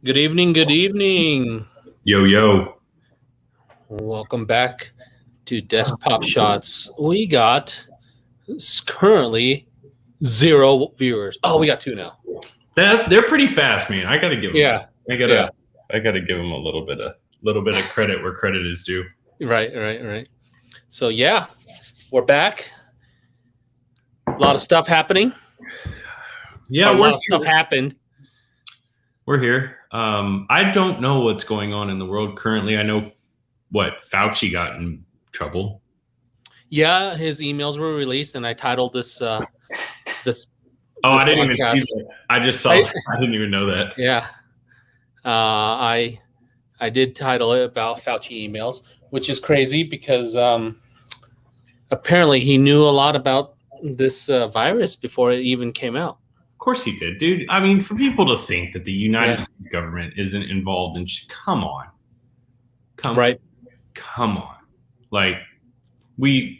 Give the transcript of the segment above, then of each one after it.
Good evening, good evening. Yo, yo. Welcome back to Desk Pop Shots. We got currently 0 viewers. Oh, we got 2 now. They're pretty fast, man. I gotta give them. Yeah. I gotta give them a little bit of credit where credit is due. Right. So yeah, we're back. A lot of stuff happening. Yeah, a lot of stuff happened. We're here. I don't know what's going on in the world currently. I know Fauci got in trouble. Yeah, his emails were released, and I titled this. This. I didn't podcast. Even see that. I just saw. I didn't even know that. Yeah, I did title it about Fauci emails, which is crazy because apparently he knew a lot about this virus before it even came out. Of course he did, dude. I mean, for people to think that the United States government isn't involved in come on. Like we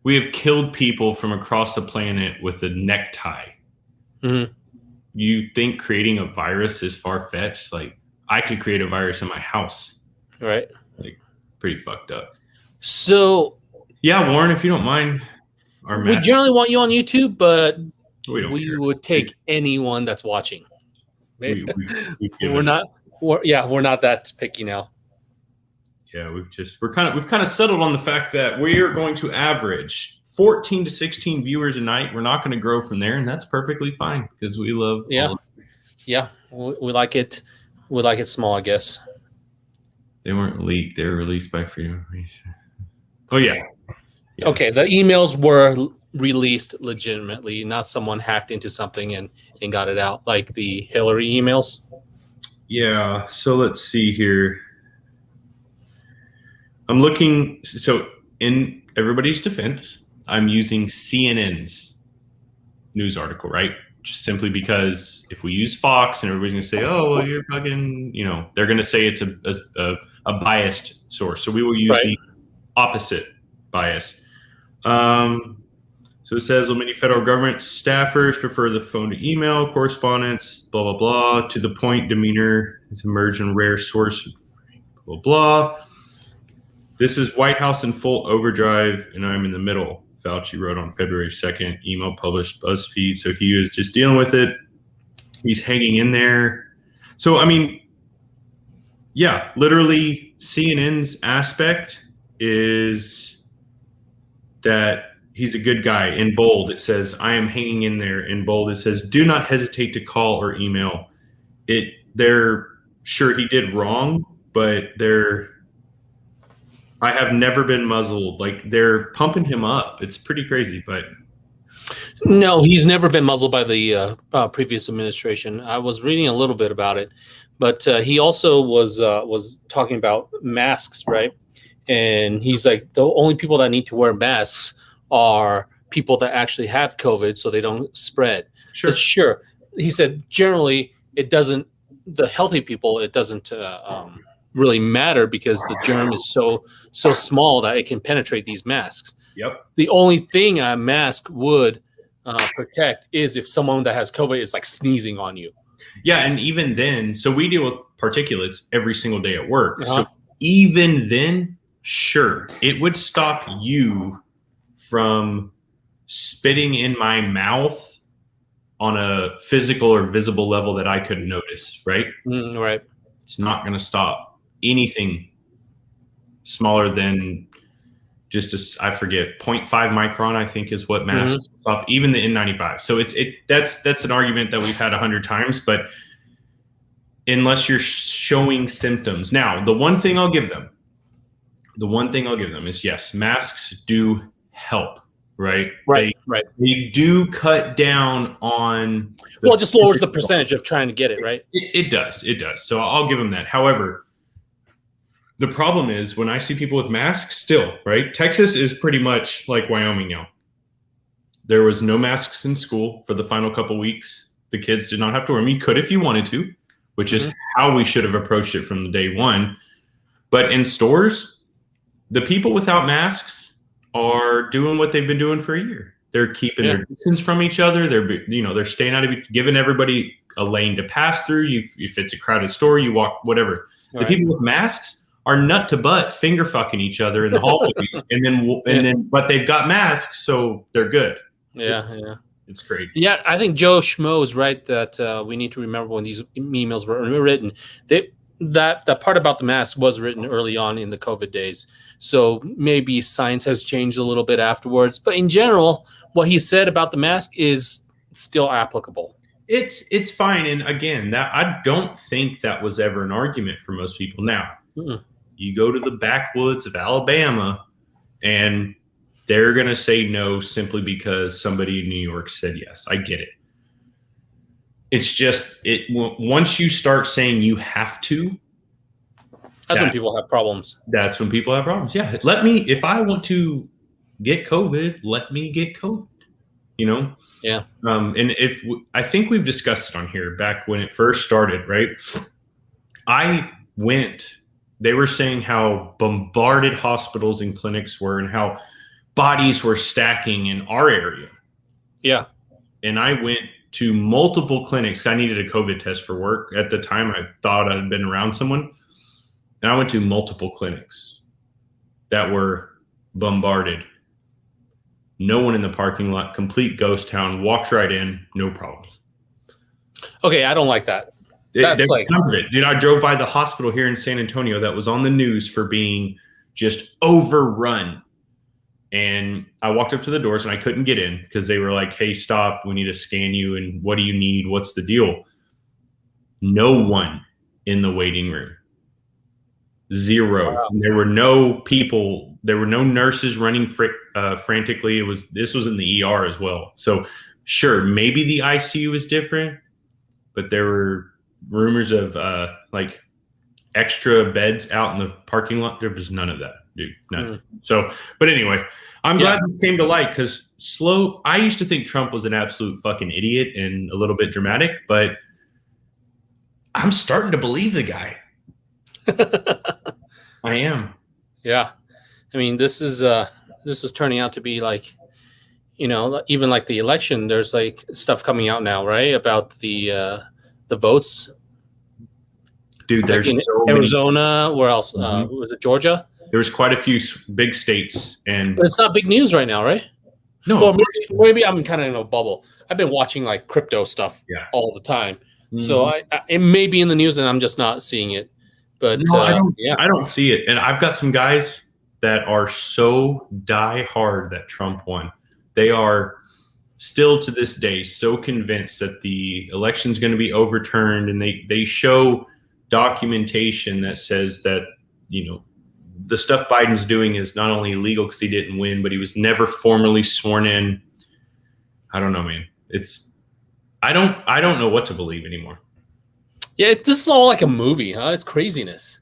have killed people from across the planet with a necktie. Mm-hmm. You think creating a virus is far-fetched? Like, I could create a virus in my house. Right. Like, pretty fucked up. So yeah, Warren, if you don't mind. We generally want you on YouTube, but we would take anyone that's watching. We're not that picky now. Yeah, we've kind of settled on the fact that we are going to average 14 to 16 viewers a night. We're not going to grow from there, and that's perfectly fine because we love. Yeah, we like it. We like it small, I guess. They weren't leaked; they were released by Freedom of Information. Oh yeah. Okay, the emails were released legitimately, not someone hacked into something and got it out, like the Hillary emails. Yeah. So let's see here. I'm looking. So in everybody's defense, I'm using CNN's news article, right? Just simply because if we use Fox and everybody's going to say, oh, well, you're fucking, they're going to say it's a biased source. So we will use the opposite bias. So it says, well, many federal government staffers prefer the phone to email correspondence, blah, blah, blah. To the point, demeanor is emerged in rare source, blah, blah. This is White House in full overdrive, and I'm in the middle. Fauci wrote on February 2nd, email published BuzzFeed. So he was just dealing with it. He's hanging in there. So, I mean, yeah, literally CNN's aspect is that he's a good guy. In bold, it says, I am hanging in there. In bold, it says, do not hesitate to call or email. They're sure he did wrong, but I have never been muzzled. Like, they're pumping him up. It's pretty crazy, but no, he's never been muzzled by the previous administration. I was reading a little bit about it, but he also was talking about masks, right? And he's like, the only people that need to wear masks are people that actually have COVID so they don't spread. Sure. He said, generally, it doesn't, the healthy people, it doesn't really matter because the germ is so small that it can penetrate these masks. Yep. The only thing a mask would protect is if someone that has COVID is like sneezing on you. Yeah, and even then, so we deal with particulates every single day at work. So even then, sure, it would stop you from spitting in my mouth on a physical or visible level that I could notice, right? Right. It's not going to stop anything smaller than just I forget 0.5 micron, I think is what masks stop, even the N95. So that's an argument that we've had 100 times, but unless you're showing symptoms. Now, the one thing I'll give them is, yes, masks do help, right? Right. They do cut down on. Well, it just lowers the percentage of trying to get it, right? It does. So I'll give them that. However, the problem is when I see people with masks still, right? Texas is pretty much like Wyoming now. There was no masks in school for the final couple weeks. The kids did not have to wear them. You could if you wanted to, which is how we should have approached it from the day one. But in stores, the people without masks are doing what they've been doing for a year. They're keeping their distance from each other. They're staying out of it, giving everybody a lane to pass through. If it's a crowded store, you walk, whatever. Right. The people with masks are nut to butt finger fucking each other in the hallways, but they've got masks, so they're good. It's crazy. Yeah, I think Joe Schmo is right that we need to remember when these emails were written. That part about the mask was written early on in the COVID days. So maybe science has changed a little bit afterwards. But in general, what he said about the mask is still applicable. It's fine. And again, that I don't think that was ever an argument for most people. Now, you go to the backwoods of Alabama and they're going to say no simply because somebody in New York said yes. I get it. It's just once you start saying you have to, that's when people have problems. That's when people have problems. Yeah, if I want to get COVID, let me get COVID. Yeah. And I think we've discussed it on here back when it first started, right? They were saying how bombarded hospitals and clinics were and how bodies were stacking in our area. Yeah. And I went to multiple clinics. I needed a COVID test for work. At the time, I thought I'd been around someone. And I went to multiple clinics that were bombarded. No one in the parking lot, complete ghost town, walked right in, no problems. Okay, I don't like that. Dude, I drove by the hospital here in San Antonio that was on the news for being just overrun. And I walked up to the doors and I couldn't get in because they were like, hey, stop. We need to scan you. And what do you need? What's the deal? No one in the waiting room. Zero. Wow. There were no people. There were no nurses running frantically. This was in the ER as well. So sure, maybe the ICU is different, but there were rumors of like extra beds out in the parking lot. There was none of that, dude. None. So, but anyway, I'm glad this came to light because I used to think Trump was an absolute fucking idiot and a little bit dramatic, but I'm starting to believe the guy. I am. Yeah. I mean, this is turning out to be like, even like the election, there's like stuff coming out now, right? About the votes. Dude, there's like so Arizona, many. where else? Was it Georgia? There was quite a few big states, but it's not big news right now, right? No. Well, maybe I'm kind of in a bubble. I've been watching like crypto stuff all the time, so it may be in the news and I'm just not seeing it. But no, I don't see it. And I've got some guys that are so die hard that Trump won. They are still to this day so convinced that the election's going to be overturned, and they show documentation that says that the stuff Biden's doing is not only illegal because he didn't win, but he was never formally sworn in. I don't know, man. I don't know what to believe anymore. Yeah, this is all like a movie, huh? It's craziness.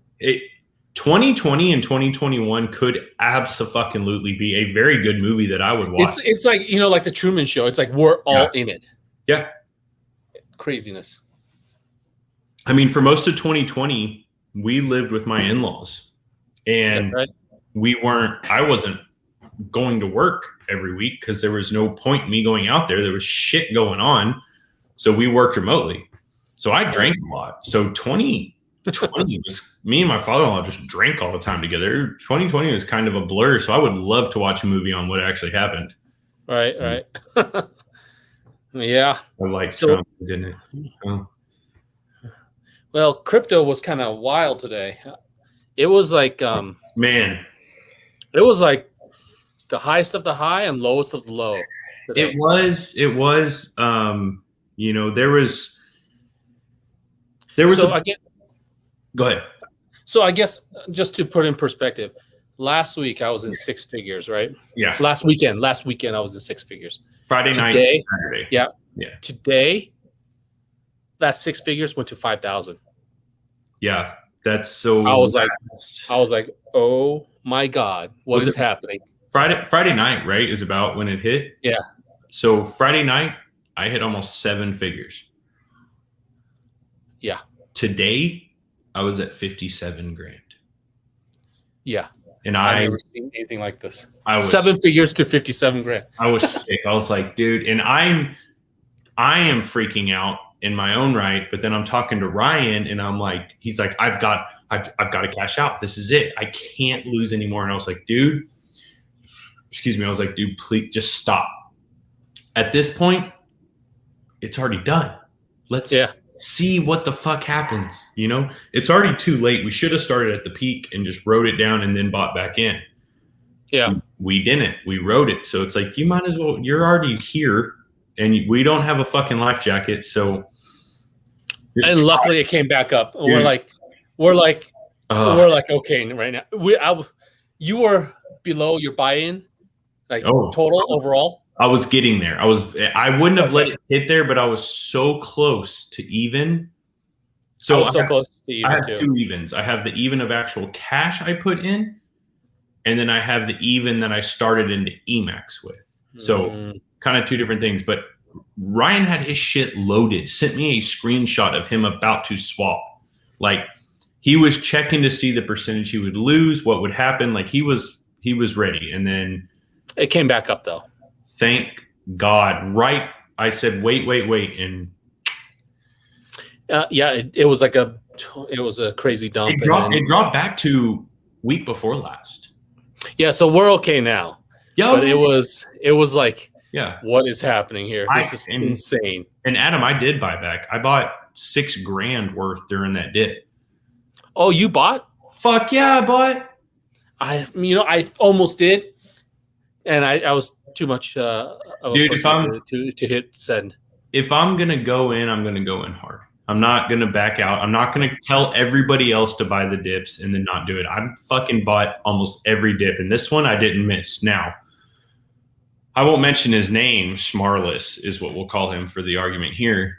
2020 and 2021 could absolutely be a very good movie that I would watch. It's like, like the Truman Show. It's like we're all in it. Yeah. Craziness. I mean, for most of 2020, we lived with my in-laws. And I wasn't going to work every week because there was no point in me going out there. There was shit going on. So we worked remotely. So I drank a lot. So 2020 was me and my father-in-law just drank all the time together. 2020 was kind of a blur. So I would love to watch a movie on what actually happened. Right. Yeah. I liked Trump, didn't it? Oh. Well, crypto was kind of wild today. It was like, man, it was like the highest of the high and lowest of the low today. It was, there was. Go ahead. So I guess just to put in perspective, last week I was in six figures, right? Yeah. Last weekend I was in six figures. Friday night, Saturday. Yeah. Yeah. Today, that six figures went to 5,000. Yeah, that's so. I was like, oh my God, what is happening? Friday night, right, is about when it hit. Yeah. So Friday night, I hit almost 7 figures. Yeah. Today, I was at 57 grand. Yeah. And I've never seen anything like this. I was 7 figures to 57 grand. I was sick. I was like, dude, and I am freaking out in my own right. But then I'm talking to Ryan, and I'm like, he's like, I've got to cash out. This is it. I can't lose anymore. And I was like, dude, excuse me. I was like, dude, please just stop. At this point, it's already done. Let's see what the fuck happens. You know, it's already too late. We should have started at the peak and just wrote it down and then bought back in. Yeah. We didn't. We wrote it. So it's like, you might as well, you're already here and we don't have a fucking life jacket. So. And luckily it came back up. We're like, okay right now. You were below your buy-in, like total overall. I was getting there. I wouldn't have let it hit there, but I was so close to even. So I was close to even. I have two evens. I have the even of actual cash I put in, and then I have the even that I started into Emacs with. So kind of two different things. But Ryan had his shit loaded, sent me a screenshot of him about to swap. Like he was checking to see the percentage he would lose, what would happen. Like he was ready. And then it came back up though. Thank God. Right. I said, wait. And it was like it was a crazy dump. It dropped back to week before last. Yeah. So we're okay now. Yeah. But it was like, what is happening here? This is insane. And Adam, I did buy back. I bought $6,000 worth during that dip. Oh, you bought? Fuck yeah, I bought. I almost did. And I was too much of a person to hit send. If I'm going to go in, I'm going to go in hard. I'm not going to back out. I'm not going to tell everybody else to buy the dips and then not do it. I fucking bought almost every dip. And this one I didn't miss. Now, I won't mention his name. Schmarless is what we'll call him for the argument here.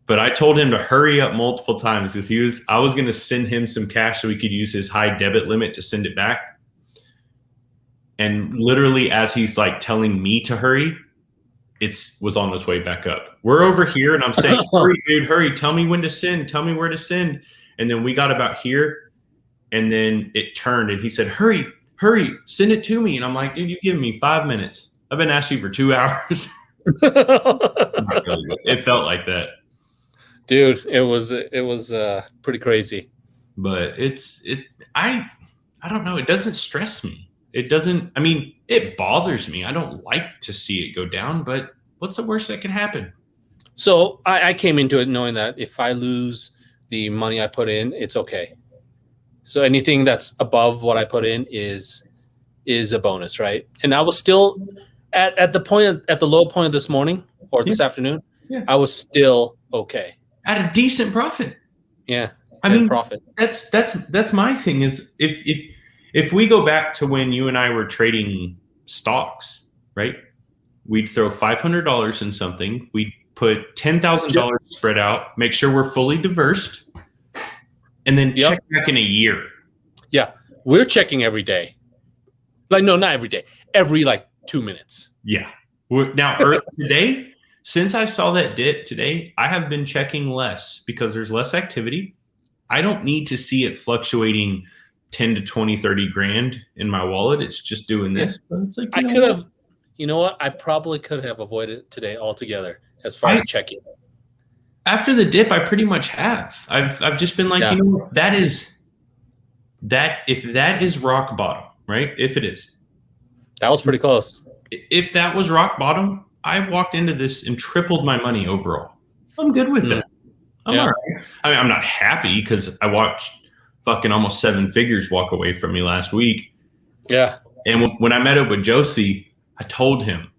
But I told him to hurry up multiple times because I was going to send him some cash so he could use his high debit limit to send it back. And literally as he's like telling me to hurry, it was on its way back up. We're over here and I'm saying, hurry, dude, hurry. Tell me when to send. Tell me where to send. And then we got about here and then it turned and he said, hurry, send it to me. And I'm like, dude, you've given me 5 minutes. I've been asking you for 2 hours. It felt like that. Dude, it was pretty crazy. But I don't know. It doesn't stress me. It doesn't, I mean, it bothers me. I don't like to see it go down, but what's the worst that can happen? So I came into it knowing that if I lose the money I put in, it's okay. So anything that's above what I put in is a bonus, right? And I was still at the low point of this morning or this afternoon, I was still okay. At a decent profit. Yeah. I mean, profit. That's my thing is if we go back to when you and I were trading stocks, right? We'd throw $500 in something. We'd put $10,000 spread out, make sure we're fully diverse, and then check back in a year. Yeah. We're checking every day. Like, no, not every day. Every 2 minutes. Yeah. Now, today, since I saw that dip today, I have been checking less because there's less activity. I don't need to see it fluctuating 10 to 20, 30 grand in my wallet. It's just doing this. Yeah. It's like, I could have, you know what? I probably could have avoided it today altogether as far as checking. After the dip, I pretty much have. I've just been like, you know, if that is rock bottom, right? If it is. That was pretty close. If that was rock bottom, I walked into this and tripled my money overall. I'm good with that. I'm all right. I mean, I'm not happy because I watched fucking almost 7 figures walk away from me last week. Yeah. And when I met up with Josie, I told him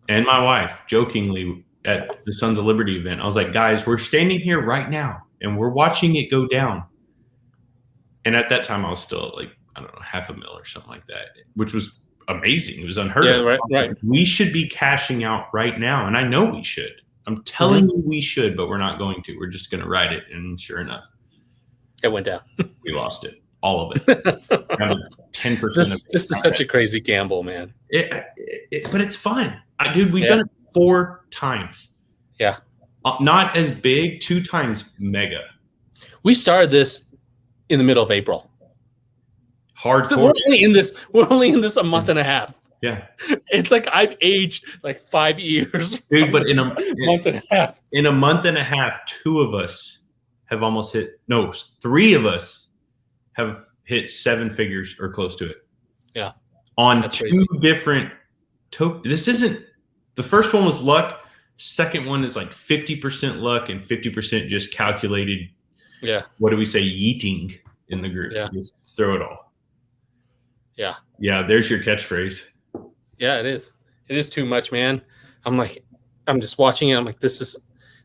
and my wife jokingly at the Sons of Liberty event, I was like, guys, we're standing here right now and we're watching it go down. And at that time I was still like, I don't know, $500,000 or something like that, which was amazing. It was unheard of. Right. We should be cashing out right now. And I know we should. I'm telling you we should, but we're not going to. We're just going to ride it. And sure enough, it went down. We lost it. All of it. 10%. This is such a crazy gamble, man. But it's fun. Dude, we've done it 4 times. Yeah. Not as big, 2 times mega. We started this in the middle of April. Hardcore. We're only in this a month and a half. Yeah. It's like I've aged like 5 years. Dude, but in a month and a half. In a month and a half, 2 of us have almost hit, no, 3 of us have hit 7 figures or close to it. Yeah. On That's 2 crazy. Different, this isn't, the first one was luck. Second one is like 50% luck and 50% just calculated. Yeah. What do we say? Yeeting in the group. Yeah. Just throw it all. Yeah. Yeah. There's your catchphrase. Yeah, it is. It is too much, man. I'm just watching it. I'm like, this is,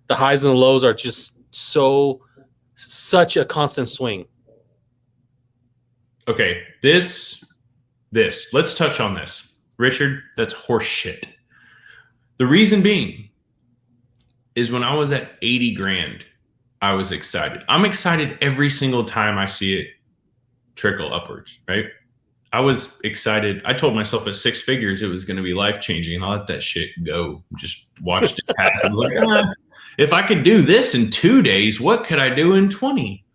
the highs and the lows are just such a constant swing. Okay. This, let's touch on this. Richard, that's horse shit. The reason being is when I was at 80 grand, I was excited. I'm excited every single time I see it trickle upwards, right? I was excited. I told myself at 6 figures it was going to be life-changing, and I let that shit go. Just watched it pass. I was like, if I could do this in 2 days, what could I do in 20?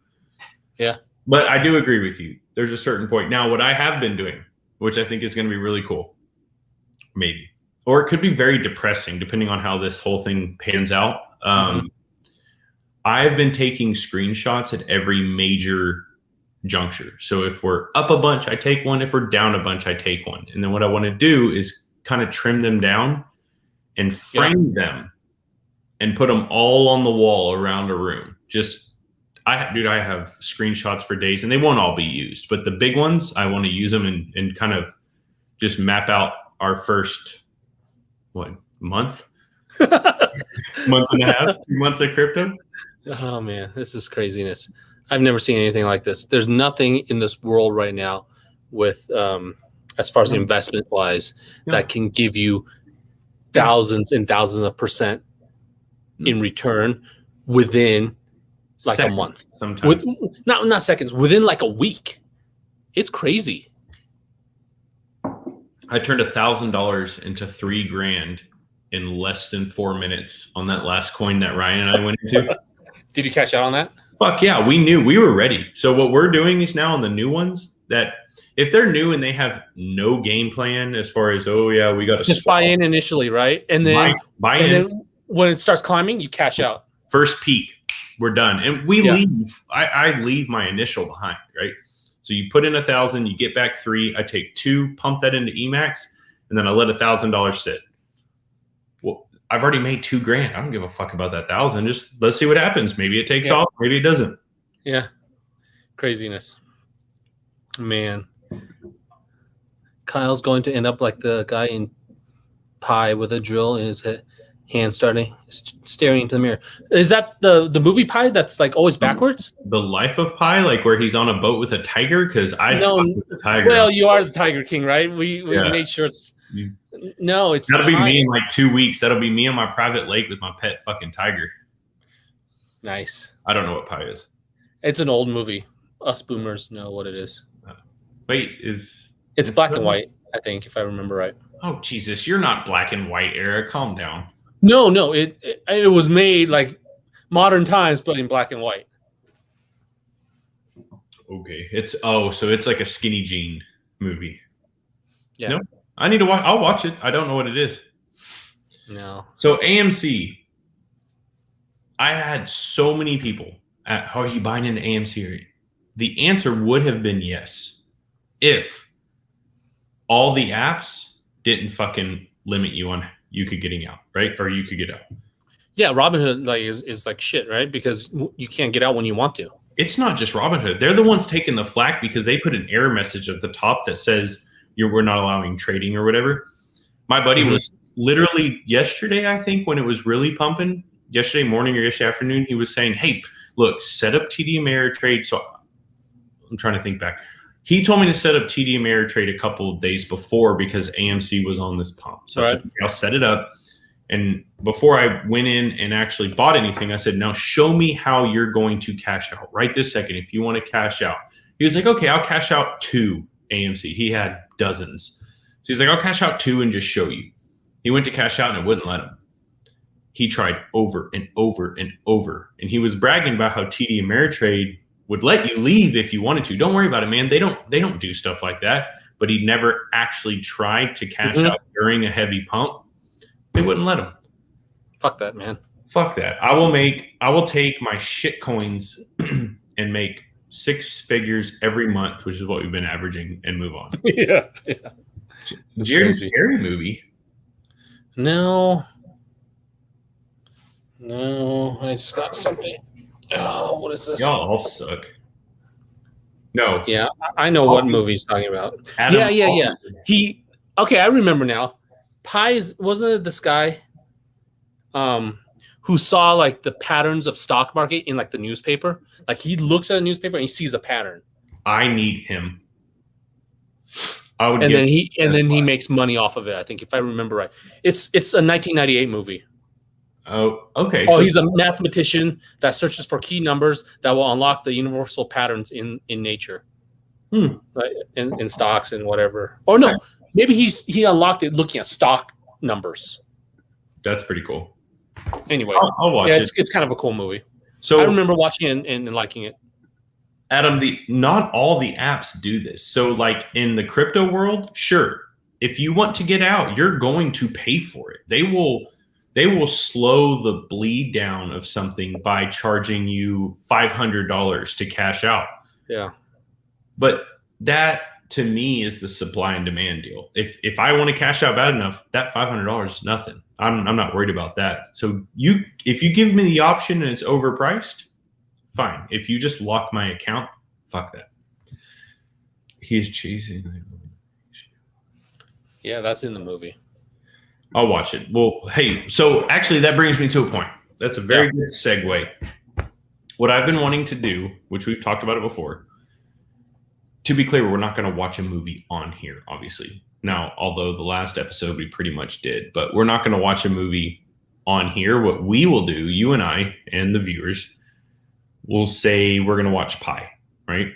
Yeah. But I do agree with you. There's a certain point. Now, what I have been doing, which I think is going to be really cool, maybe, or it could be very depressing depending on how this whole thing pans out. I've been taking screenshots at every major juncture. So if we're up a bunch, I take one. If we're down a bunch, I take one. And then what I want to do is kind of trim them down and frame them and put them all on the wall around a room. I have screenshots for days, and they won't all be used, but the big ones, I want to use them and kind of just map out our first, month? Month and a half, 2 months of crypto. Oh man, this is craziness. I've never seen anything like this. There's nothing in this world right now with, as far as investment wise, that can give you thousands and thousands of percent in return within like seconds, a month. Sometimes. Not seconds, within like a week. It's crazy. I turned $1,000 into $3,000 in less than 4 minutes on that last coin that Ryan and I went into. Did you catch out on that? Fuck yeah, we knew, we were ready. So what we're doing is now on the new ones, that if they're new and they have no game plan as far as, we got to just buy in initially, right? And then buy in. Then when it starts climbing, you cash out. First peak, we're done. And we leave. I leave my initial behind, right? So you put in 1,000, you get back 3. I take 2, pump that into Emacs, and then I let $1,000 sit. Well, I've already made $2,000. I don't give a fuck about that 1,000. Just let's see what happens. Maybe it takes off. Maybe it doesn't. Yeah. Craziness. Man. Kyle's going to end up like the guy in Pi with a drill in his hand, staring into the mirror. Is that the movie Pi that's like always backwards? The Life of Pi, like where he's on a boat with a tiger? Because I'd fuck with the tiger. Well, you are the Tiger King, right? We made sure it's... No, it's that'll be me in like 2 weeks. That'll be me on my private lake with my pet fucking tiger. Nice. I don't know what Pi is. It's an old movie. Us boomers know what it is. Wait, it's black and white, I think, if I remember right. Oh Jesus, you're not black and white era. Calm down. No, it was made like modern times, but in black and white. Okay, so it's like a skinny jean movie. Yeah. No, I need to watch. I'll watch it. I don't know what it is. No. So AMC, I had so many people are you buying into AMC? The answer would have been yes, if all the apps didn't fucking limit you on you could getting out, right? Or you could get out. Yeah, Robinhood is like shit, right? Because you can't get out when you want to. It's not just Robinhood. They're the ones taking the flack because they put an error message at the top that says we're not allowing trading or whatever. My buddy was literally yesterday, I think, when it was really pumping, yesterday morning or yesterday afternoon, he was saying, hey, look, set up TD Ameritrade. So I'm trying to think back. He told me to set up TD Ameritrade a couple of days before because AMC was on this pump. So I said, I'll set it up. And before I went in and actually bought anything, I said, now show me how you're going to cash out right this second if you want to cash out. He was like, okay, I'll cash out 2 AMC. He had dozens. So he's like, I'll cash out 2 and just show you. He went to cash out and it wouldn't let him. He tried over and over and over. And he was bragging about how TD Ameritrade would let you leave if you wanted to. Don't worry about it, man. They don't do stuff like that. But he never actually tried to cash out during a heavy pump. They wouldn't let him. Fuck that, man. Fuck that. I will take my shit coins and make 6 figures every month, which is what we've been averaging, and move on. Yeah. Jerry Scary Movie. No, I just got something. Oh, what is this? Y'all all suck. No. Yeah, I know what movie he's talking about. Adam Yeah. Okay, I remember now. Pies, wasn't it this guy who saw like the patterns of stock market in like the newspaper? Like he looks at the newspaper and he sees a pattern. I need him. I would and then he makes money off of it, I think, if I remember right. It's a 1998 movie. Oh, okay. Oh, so he's a mathematician that searches for key numbers that will unlock the universal patterns in nature, right? In stocks and whatever. Or no, maybe he unlocked it looking at stock numbers. That's pretty cool. Anyway, I'll watch it. It's kind of a cool movie. So I remember watching it and liking it. Adam, not all the apps do this. So like in the crypto world, sure, if you want to get out, you're going to pay for it. They will slow the bleed down of something by charging you $500 to cash out. Yeah. But that to me is the supply and demand deal. If I want to cash out bad enough, that $500 is nothing. I'm not worried about that. So if you give me the option and it's overpriced, fine. If you just lock my account, fuck that. He's cheesy. Yeah, that's in the movie. I'll watch it. Well, hey, so actually that brings me to a point. That's a very good segue. What I've been wanting to do, which we've talked about it before, to be clear, we're not going to watch a movie on here, obviously. Now, although the last episode we pretty much did, but we're not going to watch a movie on here. What we will do, you and I and the viewers, will say we're going to watch Pi, right?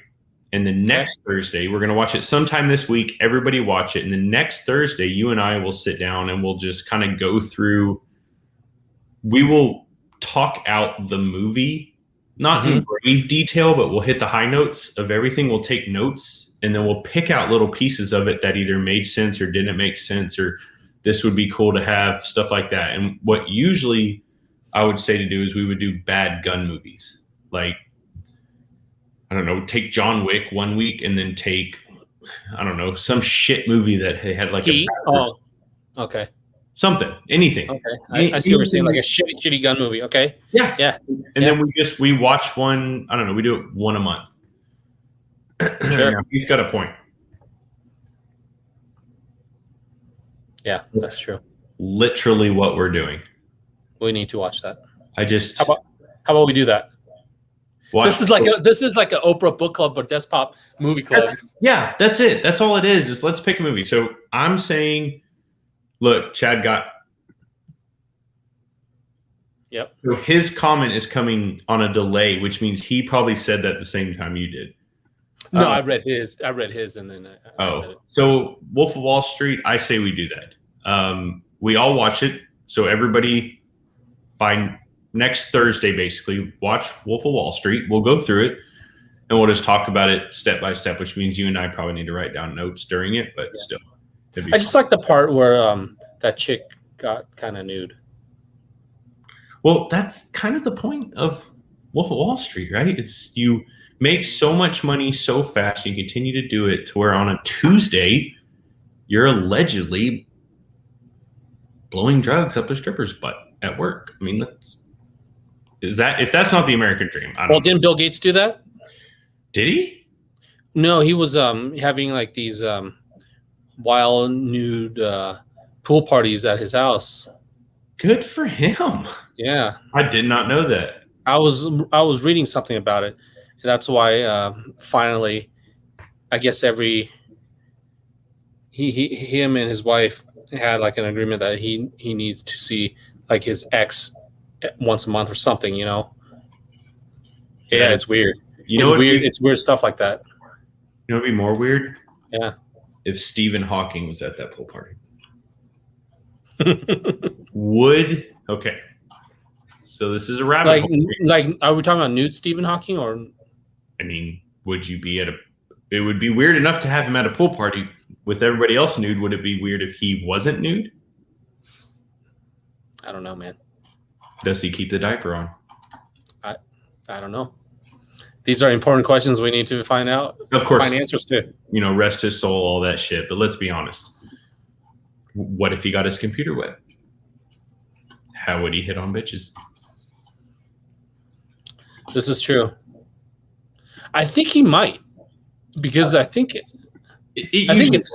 And the next Thursday, we're going to watch it sometime this week. Everybody watch it. And the next Thursday, you and I will sit down and we'll just kind of go through. We will talk out the movie, not in grave detail, but we'll hit the high notes of everything. We'll take notes and then we'll pick out little pieces of it that either made sense or didn't make sense, or this would be cool to have, stuff like that. And what usually I would say to do is we would do bad gun movies. Like, I don't know, take John Wick one week and then take, I don't know, some shit movie that had like okay. Something, anything. Okay. I see what you're saying, like a shitty gun movie. Okay. Yeah. And then we watch one, I don't know, we do it one a month. Sure. Yeah, he's got a point. Yeah, that's true. Literally what we're doing. We need to watch that. How about we do that? Watch. This is like an Oprah book club or desktop movie club. That's it. That's all it is let's pick a movie. So I'm saying, look, Chad got. Yep. So his comment is coming on a delay, which means he probably said that the same time you did. No, I read his and then I said it. So Wolf of Wall Street, I say we do that. We all watch it. So everybody by next Thursday, basically, watch Wolf of Wall Street. We'll go through it and we'll just talk about it step by step, which means you and I probably need to write down notes during it, but still. I just like the part where that chick got kind of nude. Well, that's kind of the point of Wolf of Wall Street, right? It's you make so much money so fast, and you continue to do it to where on a Tuesday, you're allegedly blowing drugs up a stripper's butt at work. I mean, if that's not the American dream, I don't know. Didn't Bill Gates do that? Did he? No, he was having like these wild nude pool parties at his house. Good for him. Yeah, I did not know that. I was reading something about it. And that's why finally, I guess him and his wife had like an agreement that he needs to see like his ex once a month or something, you know. Yeah, it's weird. It's weird stuff like that. You know what'd be more weird? Yeah. If Stephen Hawking was at that pool party. So this is a rabbit hole. Like, are we talking about nude Stephen Hawking or? I mean, would you be at a? It would be weird enough to have him at a pool party with everybody else nude. Would it be weird if he wasn't nude? I don't know, man. Does he keep the diaper on? I don't know. These are important questions we need to find out. Of course, find answers to. You know, rest his soul, all that shit. But let's be honest. What if he got his computer wet? How would he hit on bitches? This is true. I think he might, because I think it's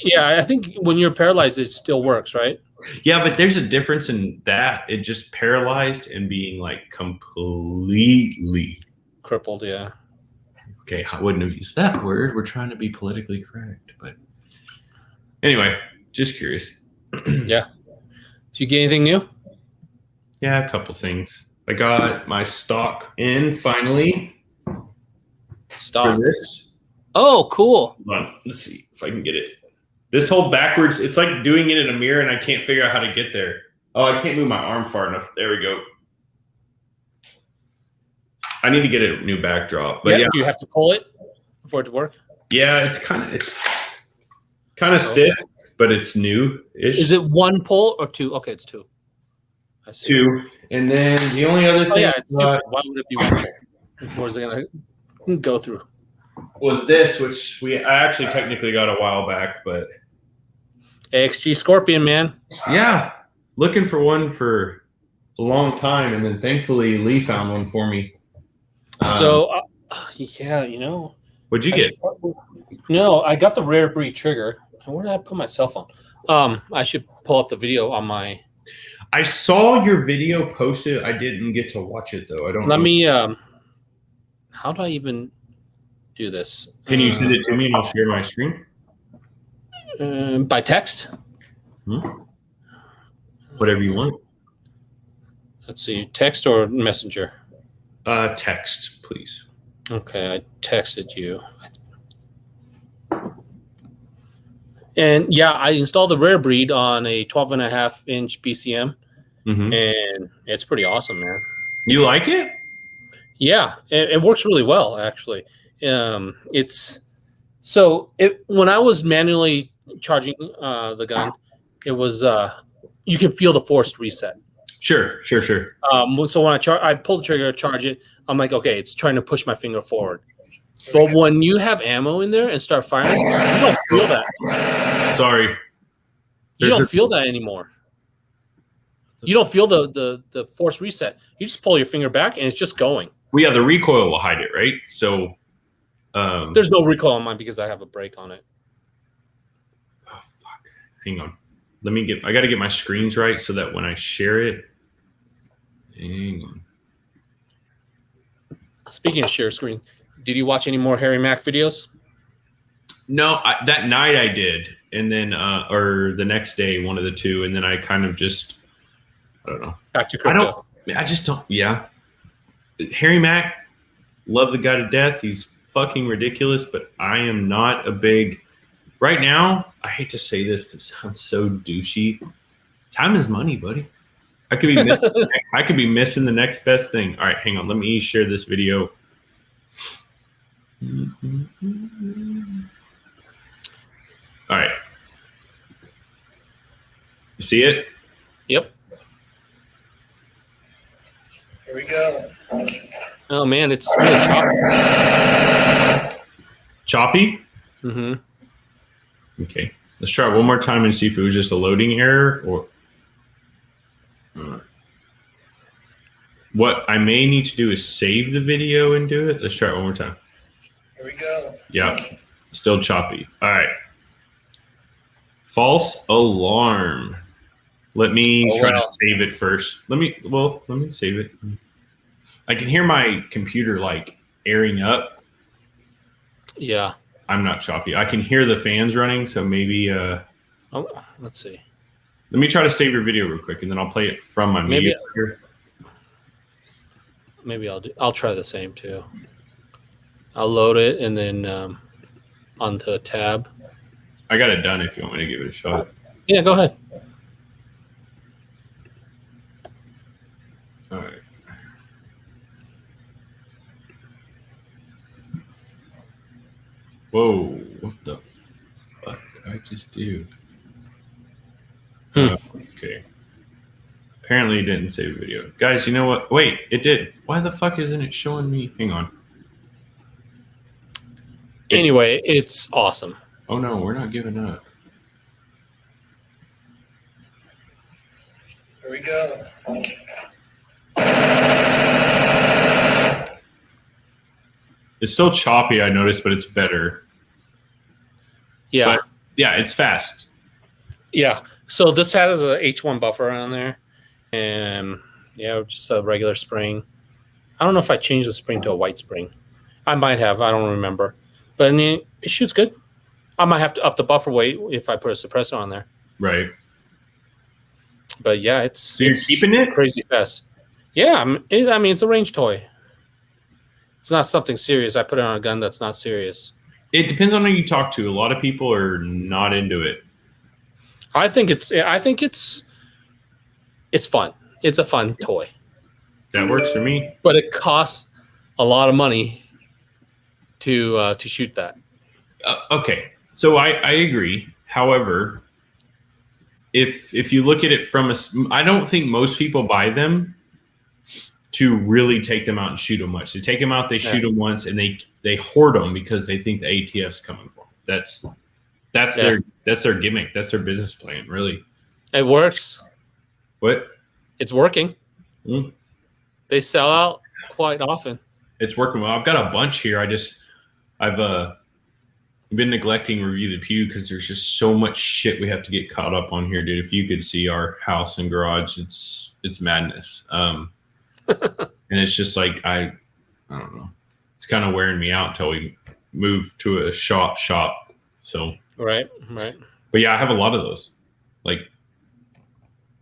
yeah. I think when you're paralyzed, it still works, right? Yeah, but there's a difference in that. It just paralyzed and being like completely crippled. Yeah. Okay, I wouldn't have used that word. We're trying to be politically correct, but anyway, just curious. Yeah. Did you get anything new? Yeah, a couple things. I got my stock in finally. Stock. For this. Oh, cool. Hold on, let's see if I can get it. This whole backwards, it's like doing it in a mirror and I can't figure out how to get there. Oh, I can't move my arm far enough. There we go. I need to get a new backdrop. But yeah. Do you have to pull it for it to work? Yeah, it's kind of stiff, but it's new-ish. Is it one pull or two? Okay, it's two. I see. Two. And then the only other thing it's why would it be one pull? Where's it gonna go through? Was this, which I actually technically got a while back, but AXG Scorpion, man. Yeah, looking for one for a long time, and then thankfully Lee found one for me. Yeah, you know. What'd you get? No, I got the rare breed trigger. Where did I put my cell phone? I should pull up the video on my. I saw your video posted. I didn't get to watch it though. I don't. Let me. How do I even do this? Can you send it to me and I'll share my screen? By text? Whatever you want. Let's see, text or messenger? Text, please. Okay, I texted you. And yeah, I installed the rare breed on a 12.5-inch BCM, and it's pretty awesome, man. You like it? Yeah, it works really well, actually. It's so when I was manually charging the gun, it was you can feel the forced reset. Sure. So when I pull the trigger, charge it, I'm like, okay, it's trying to push my finger forward. But when you have ammo in there and start firing, you don't feel that. Sorry. You don't feel that anymore. You don't feel the force reset. You just pull your finger back and it's just going. Well, yeah, the recoil will hide it, right? So there's no recoil on mine because I have a brake on it. Oh fuck. Hang on. I gotta get my screens right so that when I share it. Hang on. Speaking of share screen, did you watch any more Harry Mack videos? No, that night I did, and then or the next day, one of the two, and then I kind of just, I don't know. Back to crypto. I just don't. Yeah, Harry Mack, love the guy to death. He's fucking ridiculous, but I am not a big. Right now, I hate to say this because it sounds so douchey. Time is money, buddy. I could be missing. I could be missing the next best thing. All right, hang on. Let me share this video. All right. You see it? Yep. Here we go. Oh man, it's really Choppy? Mm-hmm. Okay. Let's try it one more time and see if it was just a loading error or what I may need to do is save the video and do it. Let's try it one more time. Here we go. Yeah. Still choppy. All right. False alarm. Let me try to save it first. Let me save it. I can hear my computer like airing up. Yeah. I'm not choppy. I can hear the fans running, so maybe let's see. Let me try to save your video real quick and then I'll play it from my media player. Maybe I'll try the same too. I'll load it and then onto a tab. I got it done if you want me to give it a shot. Yeah, go ahead. All right. Whoa! What the fuck did I just do? Hmm. Okay. Apparently, it didn't save a video. Guys, you know what? Wait, it did. Why the fuck isn't it showing me? Hang on. Anyway, it's awesome. Oh no, we're not giving up. Here we go. It's still choppy, I noticed, but it's better. Yeah. But yeah, it's fast. Yeah. So this has a H1 buffer on there, and yeah, just a regular spring. I don't know if I changed the spring to a white spring. I might have. I don't remember. But I mean, it shoots good. I might have to up the buffer weight if I put a suppressor on there. Right. But yeah, it's So you're keeping it? crazy fast. Yeah, I mean, it's a range toy. It's not something serious. I put it on a gun that's not serious. It depends on who you talk to. A lot of people are not into it. I think it's fun. It's a fun toy. That works for me. But it costs a lot of money to shoot that. Okay, so I agree. However, if you look at it from I don't think most people buy them to really take them out and shoot them much. They take them out, they shoot them once, and they hoard them because they think the ATF's coming for them. That's their gimmick. That's their business plan, really. It works. What? It's working. Mm. They sell out quite often. It's working well. I've got a bunch here. I've been neglecting Review the Pew because there's just so much shit we have to get caught up on here, dude. If you could see our house and garage, it's madness. And it's just like I don't know. It's kind of wearing me out until we move to a shop. So right. But yeah, I have a lot of those, like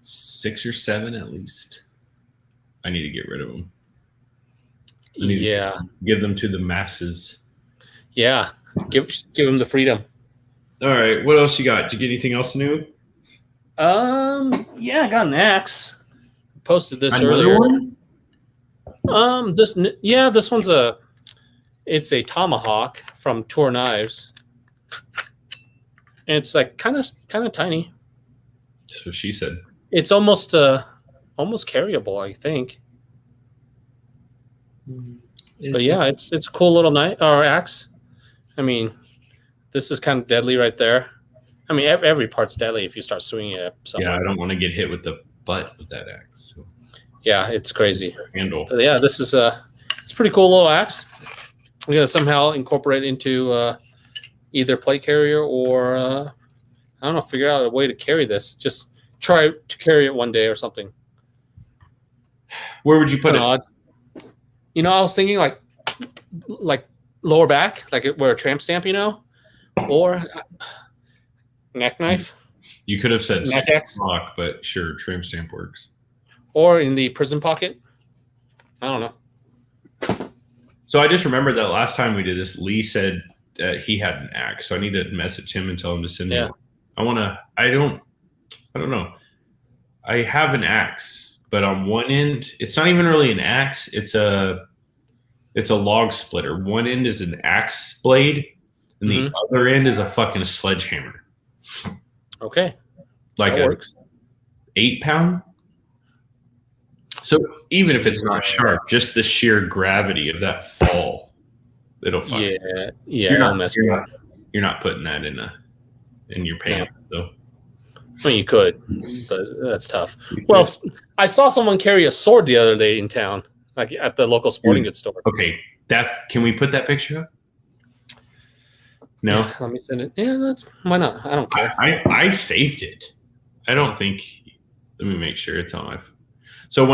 6 or 7 at least. I need to get rid of them. Yeah. Give them to the masses. Yeah. Give them the freedom. All right. What else you got? Did you get anything else new? Yeah, I got an axe. Posted this Another earlier. one? This one's it's a tomahawk from Tour Knives. And it's like kind of tiny. That's what she said. It's almost carryable, I think. But yeah, it's a cool little knife or axe. I mean, this is kind of deadly right there. I mean, every part's deadly if you start swinging it. Yeah, I don't want to get hit with the butt of that axe. So. Yeah, it's crazy. Handle. But yeah, this is it's a pretty cool little axe. I'm gonna somehow incorporate it into either plate carrier or I don't know, figure out a way to carry this. Just try to carry it one day or something. Where would you put it? Odd. You know, I was thinking like lower back, like where a tramp stamp, or neck knife. You could have said neck axe, lock, but sure, tramp stamp works. Or in the prison pocket. I don't know. So I just remembered that last time we did this, Lee said that he had an axe. So I need to message him and tell him to send me. I don't know. I have an axe, but on one end, it's not even really an axe. It's a log splitter. One end is an axe blade, and the other end is a fucking sledgehammer. Okay. Like that works. 8-pound. So even if it's not sharp, just the sheer gravity of that fall, it'll fuck. Yeah. You're not putting that in your pants, though. I mean, you could, but that's tough. Well, I saw someone carry a sword the other day in town, like at the local sporting goods store. Okay, can we put that picture up? No. Let me send it. Yeah, why not? I don't care. I saved it. I don't think. Let me make sure it's on my. So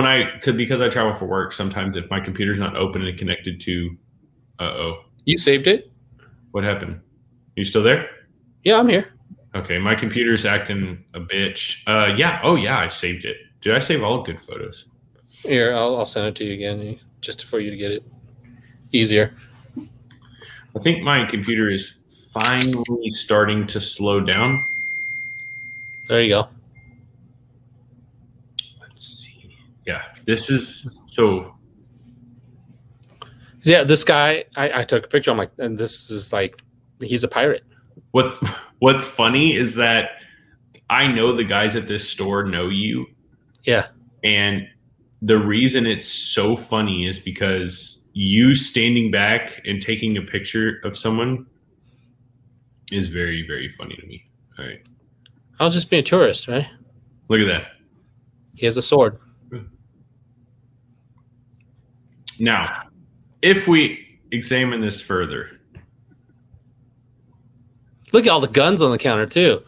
because I travel for work, sometimes if my computer's not open and connected to, You saved it? What happened? You still there? Yeah, I'm here. Okay, my computer's acting a bitch. Yeah. Oh yeah, I saved it. Did I save all good photos? Here, I'll send it to you again, just for you to get it easier. I think my computer is finally starting to slow down. There you go. Let's see. Yeah, this is so. Yeah, this guy, I took a picture. I'm like, and this He's a pirate. What's funny is that I know the guys at this store know you, Yeah. and the reason it's so funny is because you standing back and taking a picture of someone is very, very funny to me. All right. I was just being a tourist, right? Look at that. He has a sword. Now, if we examine this further, Look at all the guns on the counter too.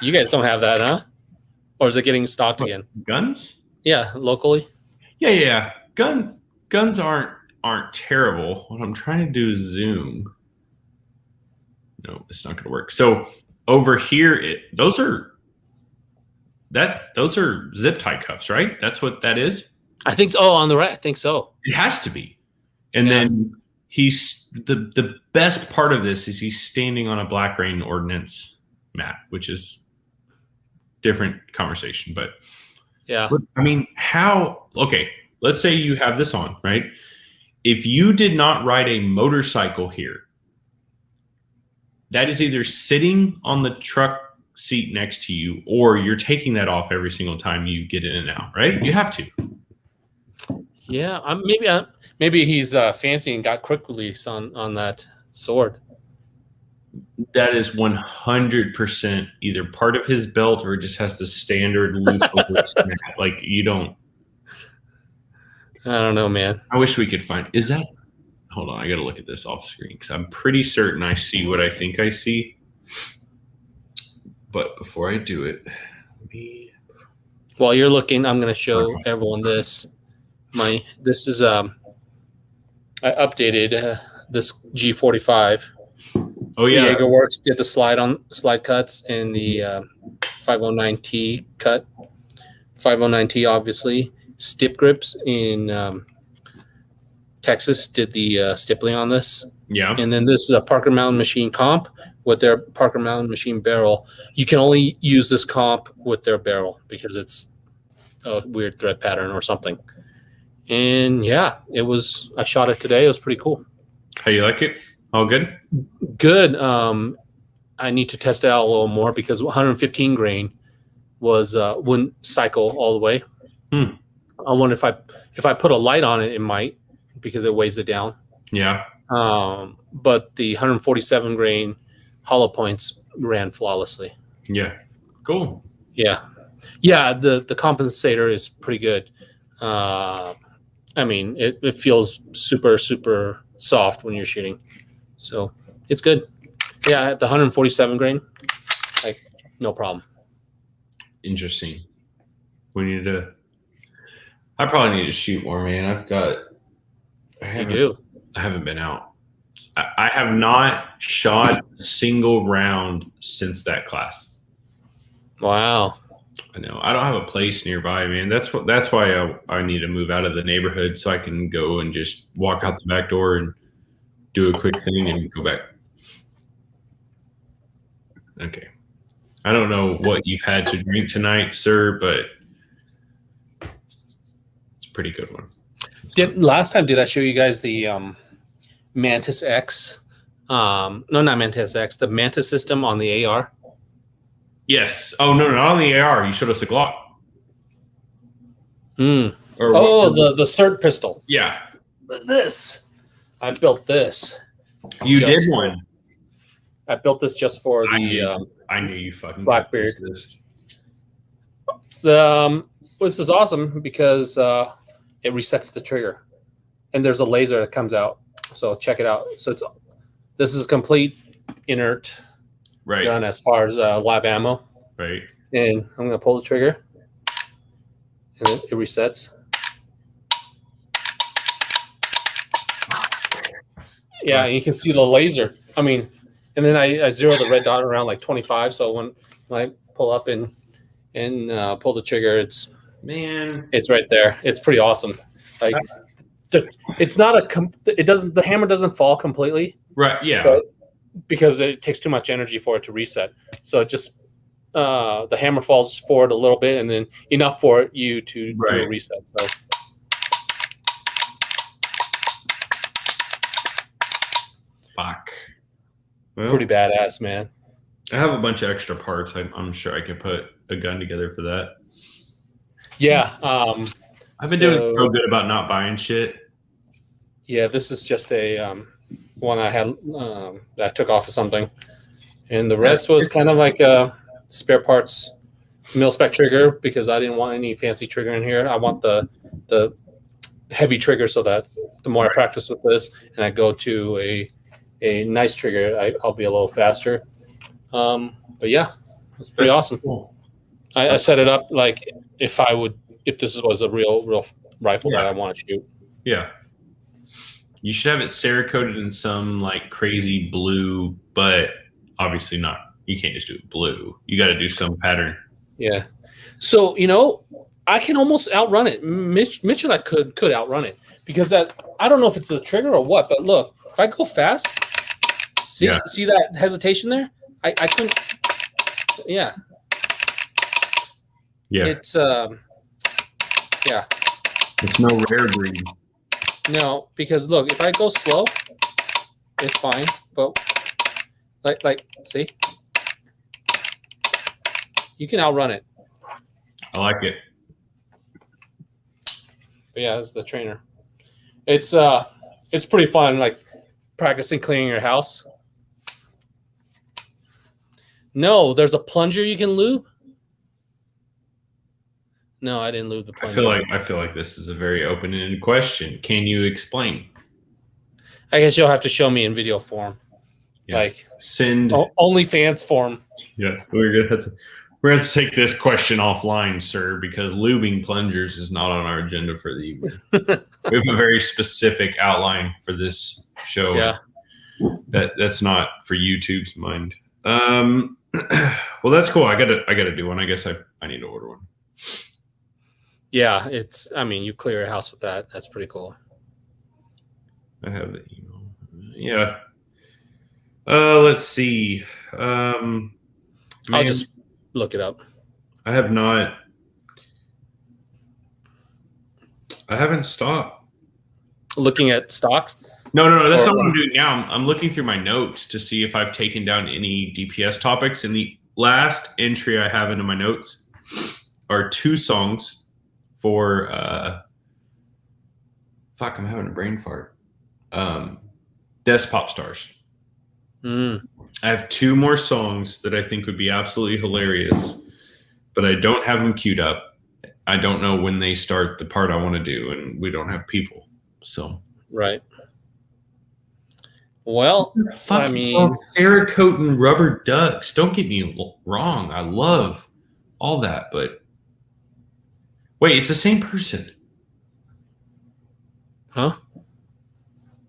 You guys don't have that, huh? Or is it getting stocked again? guns? Yeah, locally. Yeah. Guns aren't terrible. What I'm trying to do is zoom. No, it's not going to work. So over here, those are zip tie cuffs, right? That's what that is. I think so. Oh, on the right. I think so. It has to be. And then he's the best part of this is he's standing on a Black Rain ordinance mat, which is different conversation. But yeah, I mean, how? Okay, let's say you have this on, right? If you did not ride a motorcycle here, that is either sitting on the truck seat next to you, or you're taking that off every single time you get in and out, right? You have to. yeah. Maybe he's fancy and got quick release on that sword. That is 100% either part of his belt or it just has the standard loop over snap. Like you don't. I don't know, man. I wish we could find. Is that? Hold on, I got to look at this off screen because I'm pretty certain I see what I think I see. But before I do it, While you're looking, I'm going to show everyone this. This is I updated this G45. Oh yeah, Jaeger Works did the slide cuts and the 509T cut. 509T obviously. Stip Grips in Texas did the stippling on this. yeah. And then this is a Parker Mountain Machine comp with their Parker Mountain Machine barrel. You can only use this comp with their barrel because it's a weird thread pattern or something. And yeah, I shot it today. It was pretty cool. How you like it? All good? Good. I need to test it out a little more because 115 grain wouldn't cycle all the way. I wonder if I put a light on it, it might because it weighs it down. Yeah. But the 147 grain hollow points ran flawlessly. Yeah. Cool. Yeah. The compensator is pretty good. I mean, it feels super, super soft when you're shooting. So it's good. Yeah, the 147 grain, like no problem. Interesting. I probably need to shoot more, man. I haven't been out. I have not shot a single round since that class. Wow. I know. I don't have a place nearby, man. That's why I need to move out of the neighborhood so I can go and just walk out the back door and do a quick thing and go back. Okay. I don't know what you've had to drink tonight, sir, but it's a pretty good one. Last time, did I show you guys the Mantis X? No, not Mantis X. The Mantis system on the AR. Yes. Oh no, not on the AR. You showed us a Glock. The CERT pistol. Yeah. This. I built this. You did one. I built this just for the. I knew you fucking Blackbeard. This is awesome because it resets the trigger, and there's a laser that comes out. So check it out. So this is complete inert gun as far as lab ammo. Right. And I'm gonna pull the trigger, and it resets. Yeah, and you can see the laser. I mean, and then I zero the red dot around like 25. So when I pull up and pull the trigger, it's right there. It's pretty awesome. Like it's not the hammer doesn't fall completely. Right. Yeah. Because it takes too much energy for it to reset. So it just the hammer falls forward a little bit and then enough for you to do a reset. So. Fuck. Well, Pretty badass, man. I have a bunch of extra parts. I'm sure I could put a gun together for that. Yeah. I've been doing so good about not buying shit. Yeah, this is just a one I had that I took off of something, and the rest was kind of like spare parts, mil spec trigger, because I didn't want any fancy trigger in here. I want the heavy trigger, so that the more I practice with this and I go to a nice trigger, I'll be a little faster. But yeah, it's pretty awesome. Cool. I set it up like if this was a real rifle that I want to shoot. Yeah. You should have it Cerakoted in some like crazy blue, but obviously not. You can't just do it blue. You got to do some pattern. Yeah. So, I can almost outrun it. Mitchell, I could outrun it because I don't know if it's the trigger or what, but look, if I go fast, see that hesitation there? I couldn't. Yeah. Yeah. It's It's no rare breed. No, because look, if I go slow, it's fine. But like, see, you can outrun it. I like it. But yeah, it's the trainer. It's pretty fun, like practicing cleaning your house. No, there's a plunger you can lube. No, I didn't lube the plunger. I feel like this is a very open-ended question. Can you explain? I guess you'll have to show me in video form. Yeah. Like Send OnlyFans form. Yeah, we're gonna have to take this question offline, sir, because lubing plungers is not on our agenda for the evening. We have a very specific outline for this show. Yeah. That's not for YouTube's mind. Well, that's cool. I gotta do one. I guess I need to order one. Yeah, you clear your house with that. That's pretty cool. I have the email. Yeah. Let's see. I'll just look it up. I haven't stopped looking at stocks. No. That's not what I'm doing now. I'm looking through my notes to see if I've taken down any DPS topics. And the last entry I have into my notes are 2 songs for I'm having a brain fart. Desk Pop Stars. I have 2 more songs that I think would be absolutely hilarious, but I don't have them queued up. I don't know when they start the part I want to do, and we don't have people. So right. Well, Cerakote and Rubber Ducks. Don't get me wrong. I love all that, but wait, it's the same person. Huh?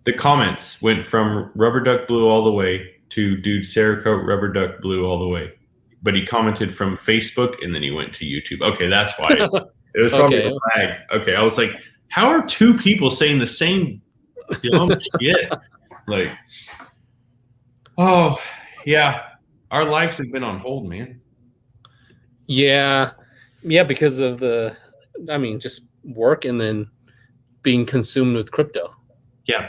The comments went from Rubber Duck Blue all the way to dude Cerakote Rubber Duck Blue all the way. But he commented from Facebook and then he went to YouTube. Okay, that's why. It was probably a lag. Okay, I was like, how are 2 people saying the same dumb shit? Like, oh, yeah. Our lives have been on hold, man. Yeah. Yeah, because of just work and then being consumed with crypto. Yeah,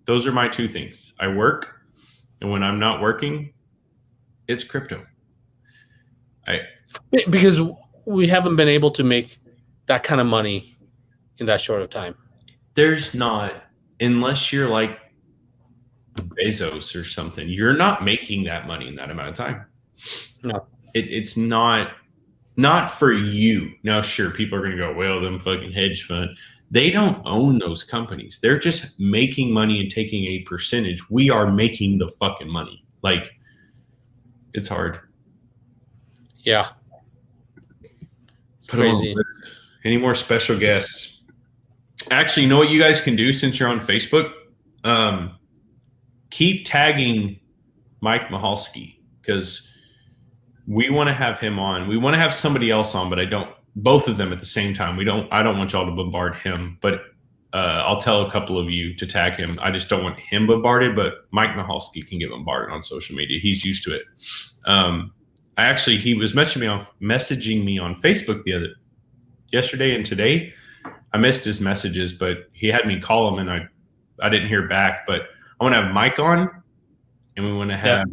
those are my 2 things. I work, and when I'm not working, it's crypto. Because we haven't been able to make that kind of money in that short of time. There's not, unless you're like Bezos or something, you're not making that money in that amount of time. No. It's not for you. Now, sure, people are going to go, well, them fucking hedge fund. They don't own those companies. They're just making money and taking a percentage. We are making the fucking money. Like, it's hard. Yeah. It's crazy. Any more special guests? Actually, you know what you guys can do since you're on Facebook? Keep tagging Mike Mahalski, because we want to have him on. We want to have somebody else on, but both of them at the same time. I don't want y'all to bombard him, but I'll tell a couple of you to tag him. I just don't want him bombarded, but Mike Mahalski can get bombarded on social media. He's used to it. He was messaging me on Facebook yesterday and today. I missed his messages, but he had me call him and I didn't hear back, but I want to have Mike on and we want to have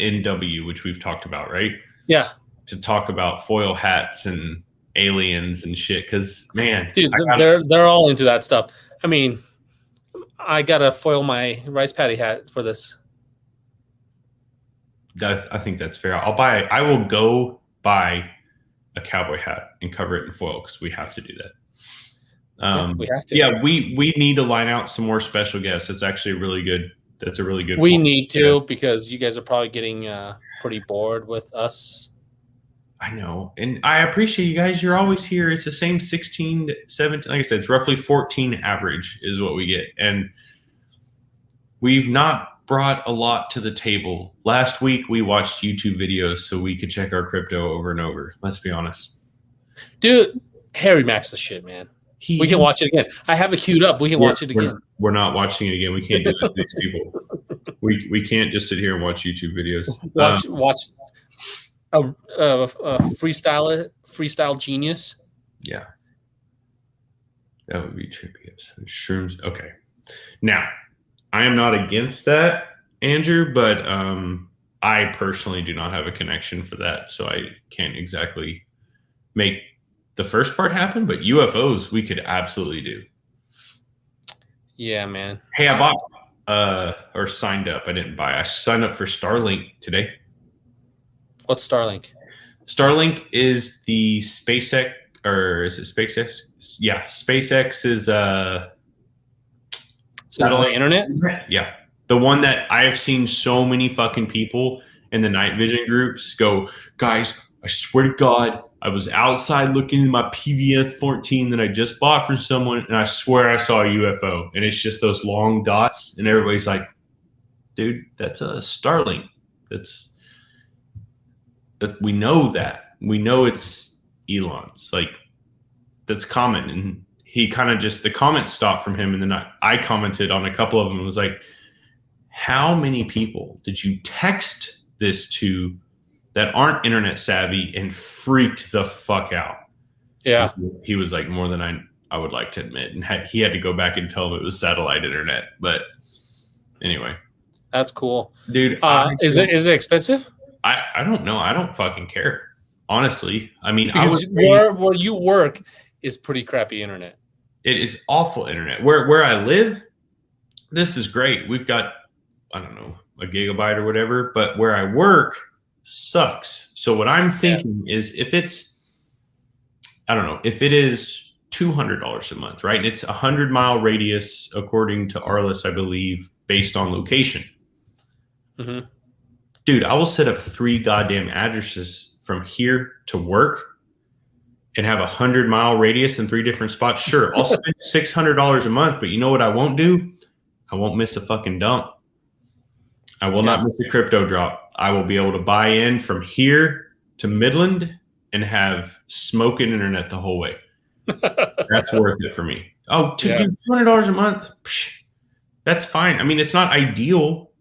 NW, which we've talked about, right? Yeah. To talk about foil hats and aliens and shit. Because man, Dude, they're all into that stuff. I mean, I gotta foil my rice patty hat for this. I think that's fair. I will go buy a cowboy hat and cover it in foil because we have to do that. We have to. Yeah, we need to line out some more special guests. It's actually really good. That's a really good. We need to because you guys are probably getting pretty bored with us. I know. And I appreciate you guys. You're always here. It's the same 16, 17. Like I said, it's roughly 14 average is what we get. And we've not brought a lot to the table. Last week, we watched YouTube videos so we could check our crypto over and over. Let's be honest. Dude, Harry Mack's the shit, man. We can watch it again. I have it queued up. We can watch it again. We're not watching it again. We can't do that to these people. We can't just sit here and watch YouTube videos. Watch a freestyle genius. Yeah, that would be trippy. Shrooms. Okay, now I am not against that, Andrew, but I personally do not have a connection for that, so I can't exactly make the first part happen. But UFOs, we could absolutely do. Yeah, man. Hey, I bought or signed up. I didn't buy. I signed up for Starlink today. What's Starlink? Starlink is the SpaceX, or is it SpaceX? Yeah, SpaceX's satellite internet. Yeah, the one that I have seen so many fucking people in the night vision groups go, guys, I swear to God, I was outside looking at my PVS 14 that I just bought from someone, and I swear I saw a UFO, and it's just those long dots, and everybody's like, dude, that's a Starlink. We know that. We know it's Elon's. Like, that's common. And he kind of just, the comments stopped from him, and then I commented on a couple of them and was like, how many people did you text this to that aren't internet savvy and freaked the fuck out? Yeah. He was like, more than I would like to admit. And he had to go back and tell him it was satellite internet. But anyway. That's cool. Dude. Is it expensive? I don't know. I don't fucking care. Honestly. I mean, because where you work is pretty crappy internet. It is awful internet. Where I live, this is great. We've got, I don't know, a gigabyte or whatever, but where I work sucks. So what I'm thinking is if it's, I don't know, if it is $200 a month, right? And it's 100-mile radius according to Arliss, I believe, based on location. Mm-hmm. Dude, I will set up 3 goddamn addresses from here to work and have 100-mile radius in 3 different spots. Sure, I'll spend $600 a month, but you know what I won't do? I won't miss a fucking dump. I will not miss a crypto drop. I will be able to buy in from here to Midland and have smoking internet the whole way. That's worth it for me. Oh, dude, $200 a month? Psh, that's fine. I mean, it's not ideal.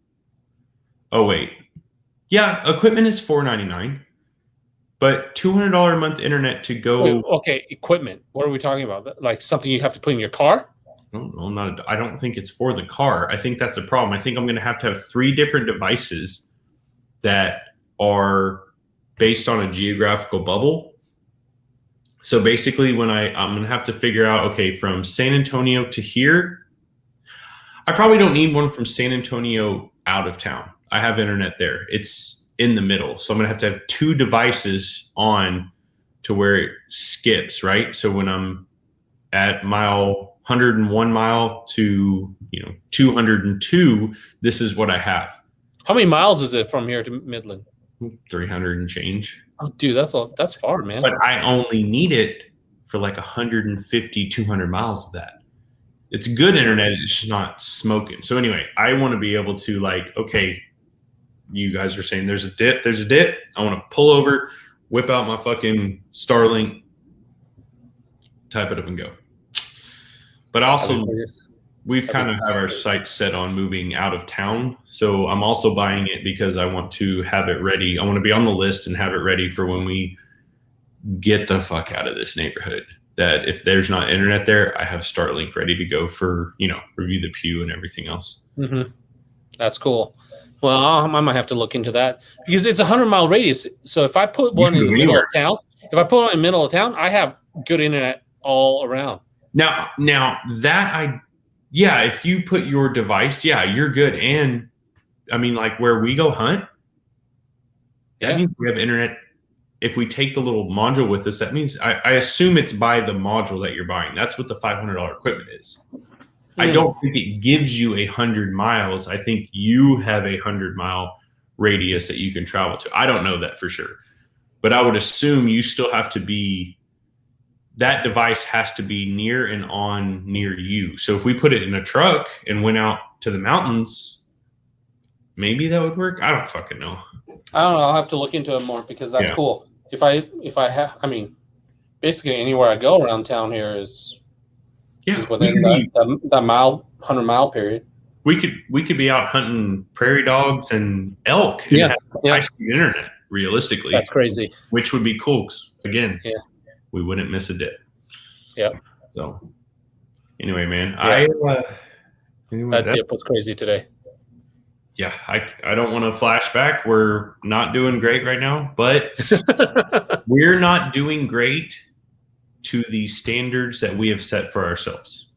Oh, wait. Yeah, equipment is $499, but $200 a month internet to go. Wait, okay, equipment. What are we talking about? Like something you have to put in your car? No, I don't think it's for the car. I think that's the problem. I think I'm going to have 3 different devices that are based on a geographical bubble. So basically, when I'm going to have to figure out, okay, from San Antonio to here, I probably don't need one from San Antonio out of town. I have internet there. It's in the middle. So I'm going to have 2 devices on to where it skips, right? So when I'm at mile 101 mile to 202, this is what I have. How many miles is it from here to Midland? 300 and change. Oh, dude, that's far, man. But I only need it for like 150, 200 miles of that. It's good internet. It's just not smoking. So anyway, I want to be able to like, okay, you guys are saying there's a dip. I want to pull over, whip out my fucking Starlink, type it up and go. But also, we've kind of have our sights set on moving out of town. So I'm also buying it because I want to have it ready. I want to be on the list and have it ready for when we get the fuck out of this neighborhood. That if there's not internet there, I have Starlink ready to go for, review the pew and everything else. Mm-hmm. That's cool. Well, I might have to look into that because it's a 100-mile radius. So if I put one in the middle of town, I have good internet all around. Now if you put your device, you're good. And I mean, like where we go hunt, that means we have internet. If we take the little module with us, that means I assume it's by the module that you're buying. That's what the $500 equipment is. I don't think it gives you 100 miles. I think you have a 100-mile radius that you can travel to. I don't know that for sure, but I would assume you still have to be. That device has to be near you. So if we put it in a truck and went out to the mountains, maybe that would work. I don't fucking know. I don't know. I'll have to look into it more because that's cool. If I have, I mean, basically anywhere I go around town here is within that 100-mile period. We could be out hunting prairie dogs and elk and have high-speed internet. Realistically, that's crazy. Which would be cool. Again, we wouldn't miss a dip. Yep. So, anyway, man, that dip was crazy today. Yeah, I don't want to flash back. We're not doing great right now, but we're not doing great to the standards that we have set for ourselves.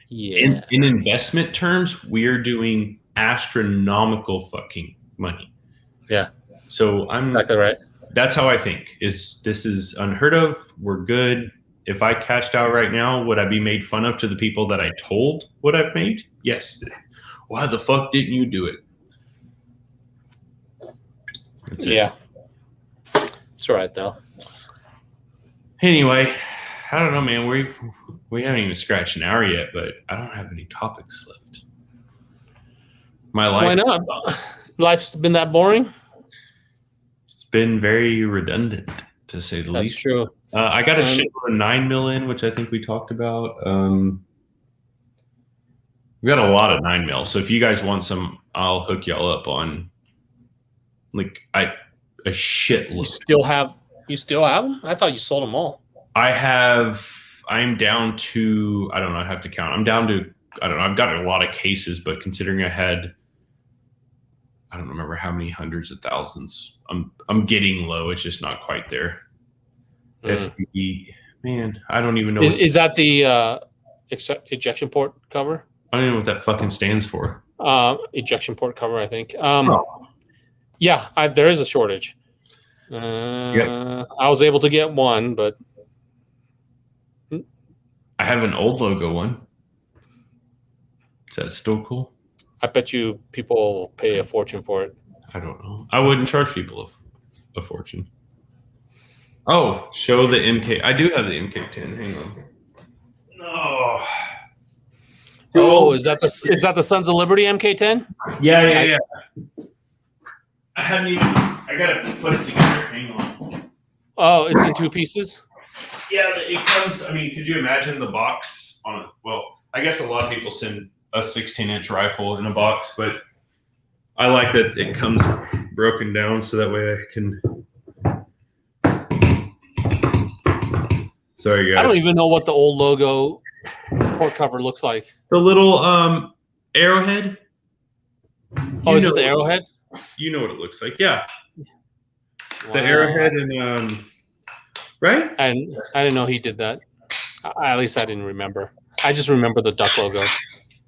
Yeah. In investment terms, we're doing astronomical fucking money. Yeah. So I'm exactly right. That's how I think. This is unheard of. We're good. If I cashed out right now, would I be made fun of to the people that I told what I've made? Yes. Why the fuck didn't you do it? Yeah. It's all right, though. Anyway, I don't know, man. We haven't even scratched an hour yet, but I don't have any topics left. My life. Why not? Life's been that boring? It's been very redundant, to say the least. That's true. I got a shit of 9mm in, which I think we talked about. We got a lot of 9mm. So if you guys want some, I'll hook y'all up on a shitload. You still have them? I thought you sold them all. I'm down to, I don't know, I have to count. I'm down to, I don't know, I've got a lot of cases, but considering I had, I don't remember how many hundreds of thousands, I'm getting low. It's just not quite there. FCE, man, I don't even know. Is that the ejection port cover? I don't even know what that fucking stands for. Ejection port cover, I think. Yeah, there is a shortage. I was able to get one, but I have an old logo one. Is that still cool? I bet you people pay a fortune for it. I don't know. I wouldn't charge people a fortune. Oh, show the MK. I do have the MK10. Hang on. Oh, is that the Sons of Liberty MK10? Yeah. I haven't even. I gotta put it together. Hang on. Oh, it's in two pieces. Yeah, it comes. I mean, could you imagine the box on it? Well, I guess a lot of people send a 16-inch rifle in a box, but I like that it comes broken down so that way I can. Sorry, guys. I don't even know what the old logo port cover looks like. The little arrowhead. Oh, is it the arrowhead? You know what it looks like, yeah. Wow. The arrowhead and right? And I didn't know he did that. At least I didn't remember. I just remember the duck logo,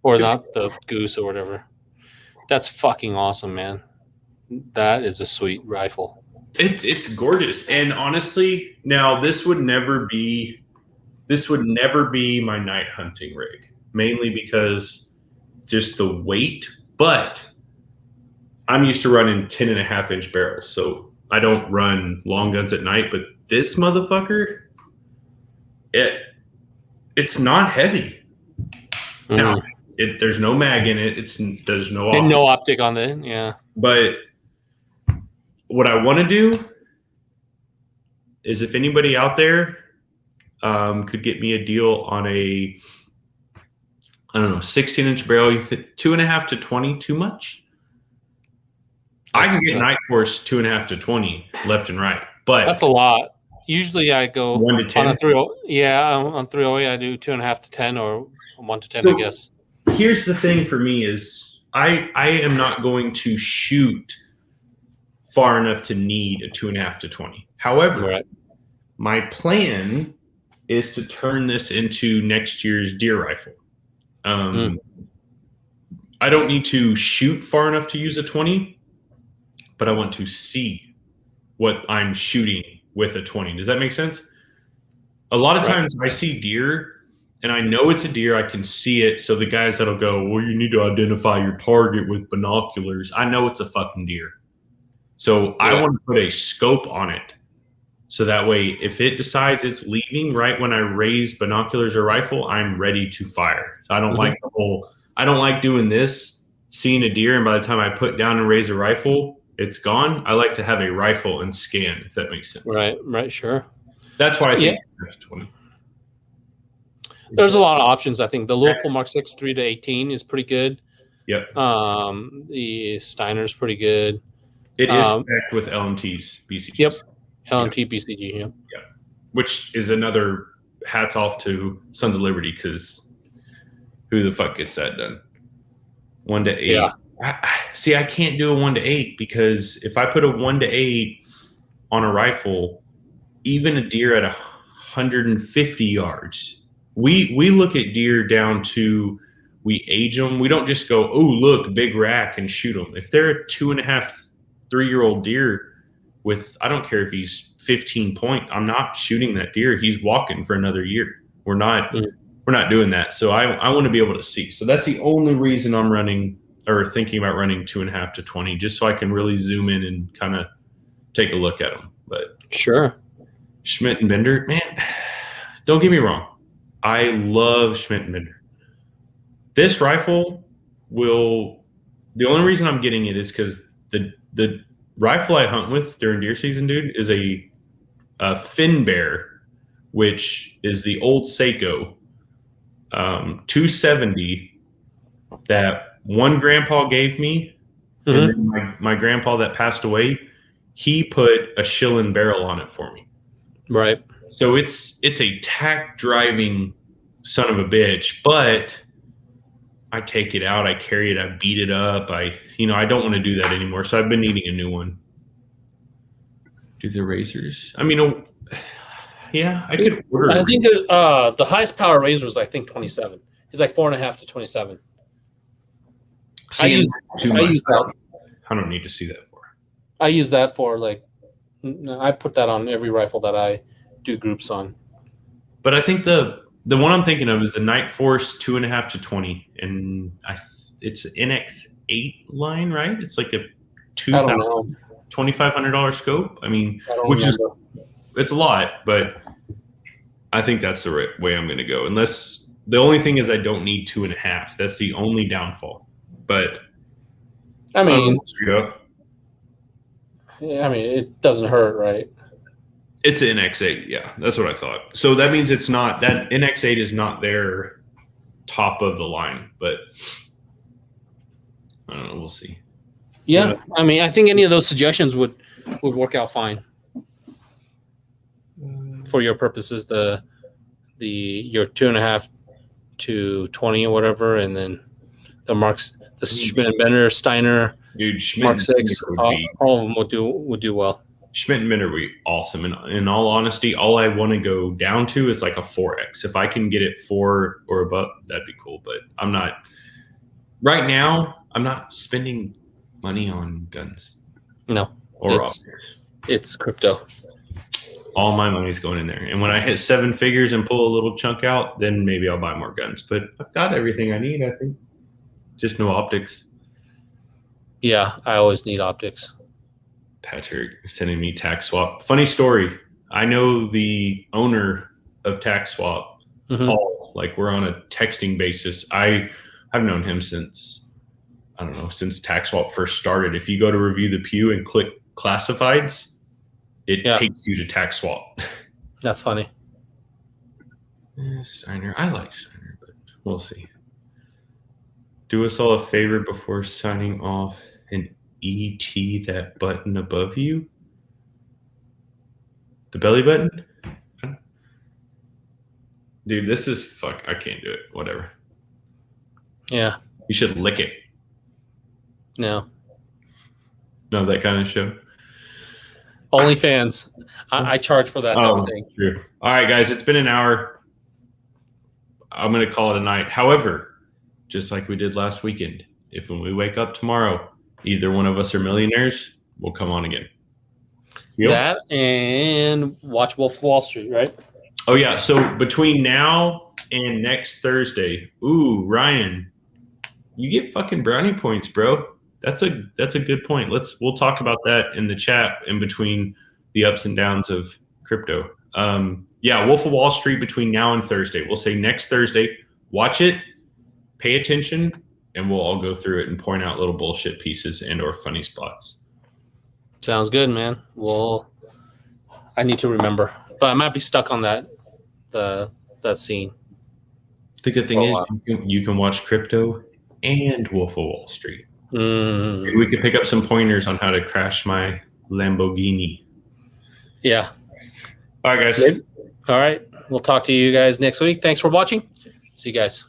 or not the goose or whatever. That's fucking awesome, man. That is a sweet rifle. It's gorgeous, and honestly, now this would never be my night hunting rig, mainly because just the weight. But I'm used to running 10.5-inch barrels, so I don't run long guns at night. But this motherfucker, it's not heavy. Mm-hmm. Now, there's no mag in it. There's no optic. And no optic on it, yeah. But what I want to do is, if anybody out there could get me a deal on a, I don't know, 16-inch barrel, 2.5 to 20 too much? I can get Night Force 2.5 to 20 left and right, but that's a lot. Usually I go 1 to 10. On 308 I do 2.5 to 10 or 1 to 10, I guess. Here's the thing for me is I am not going to shoot far enough to need a 2.5 to 20. However, Right. my plan is to turn this into next year's deer rifle. I don't need to shoot far enough to use a 20, but I want to see what I'm shooting with a 20. Does that make sense? A lot of times I see deer and I know it's a deer. I can see it. So the guys that'll go, well, you need to identify your target with binoculars. I know it's a fucking deer. So I want to put a scope on it. So that way, if it decides it's leaving right when I raise binoculars or rifle, I'm ready to fire. So I don't like I don't like doing this, seeing a deer, and by the time I put down and raise a rifle, it's gone. I like to have a rifle and scan, if that makes sense. Right, sure. That's why I think 20. There's a lot of options. I think the local Mark 6 3 to 18 is pretty good. Yep. The Steiner's pretty good. It is stacked with LMTs, BCGs. Yep. LMT, BCG, yeah. Which is another hats off to Sons of Liberty, because who the fuck gets that done? 1 to 8. Yeah. I can't do a 1 to 8 because if I put a 1 to 8 on a rifle, even a deer at 150 yards, we look at deer down to, we age them. We don't just go, oh, look, big rack, and shoot them. If they're a 2.5, 3-year-old deer with, I don't care if he's 15 point, I'm not shooting that deer. He's walking for another year. We're not doing that. So I want to be able to see. So that's the only reason I'm running or thinking about running 2.5 to 20, just so I can really zoom in and kind of take a look at them. But sure. Schmidt and Bender, man, don't get me wrong. I love Schmidt and Bender. This rifle the only reason I'm getting it is because the rifle I hunt with during deer season, dude, is a Fin Bear, which is the old Seiko 270 that one grandpa gave me, and then my grandpa that passed away, he put a Schillen barrel on it for me. Right. So it's a tack driving son of a bitch, but I take it out, I carry it, I beat it up. I don't want to do that anymore. So I've been needing a new one. Do the razors? I mean, yeah, I could order. I think the highest power razor is, I think, 27. It's like 4.5 to 27. I use that. I don't need to see that for. I use that for, like, I put that on every rifle that I do groups on. But I think the one I'm thinking of is the Night Force 2.5 to 20, and it's NX8 line, right? It's like a $2,500 scope. I mean, it's a lot, but I think that's the right way I'm going to go. Unless the only thing is I don't need 2.5. That's the only downfall. But I mean, it doesn't hurt, right? It's an NX8, yeah. That's what I thought. So that means it's not, that NX8 is not their top of the line, but I don't know, we'll see. Yeah, I mean, I think any of those suggestions would work out fine for your purposes. Your 2.5 to 20 or whatever, and then the Schmidt and Bender, Steiner, dude, Mark 6, all of them would do well. Schmidt and Bender would be awesome. And in all honesty, all I want to go down to is like a 4X. If I can get it 4 or above, that'd be cool. But right now, I'm not spending money on guns. No. Or it's crypto. All my money's going in there. And when I hit 7 figures and pull a little chunk out, then maybe I'll buy more guns. But I've got everything I need, I think. Just no optics. Yeah, I always need optics. Patrick sending me Tax Swap. Funny story. I know the owner of Tax Swap, Paul. Like, we're on a texting basis. I've known him since Tax Swap first started. If you go to review the Pew and click classifieds, it takes you to Tax Swap. That's funny. Steiner. I like Steiner, but we'll see. Do us all a favor before signing off and ET that button above you. The belly button? Dude, this is fuck. I can't do it. Whatever. Yeah. You should lick it. No. No, that kind of show. OnlyFans. I charge for that type of thing. True. All right, guys, it's been an hour. I'm going to call it a night. However, just like we did last weekend, if when we wake up tomorrow, either one of us are millionaires, we'll come on again. Yep. That and watch Wolf of Wall Street, right? Oh, yeah. So between now and next Thursday, ooh, Ryan, you get fucking brownie points, bro. That's a good point. We'll talk about that in the chat in between the ups and downs of crypto. Yeah, Wolf of Wall Street between now and Thursday. We'll say next Thursday. Watch it, pay attention, and we'll all go through it and point out little bullshit pieces and or funny spots. Sounds good, man. Well, I need to remember, but I might be stuck on that scene. The good thing is you can watch crypto and Wolf of Wall Street. Mm. We could pick up some pointers on how to crash my Lamborghini. Yeah. All right, guys. All right. We'll talk to you guys next week. Thanks for watching. See you guys.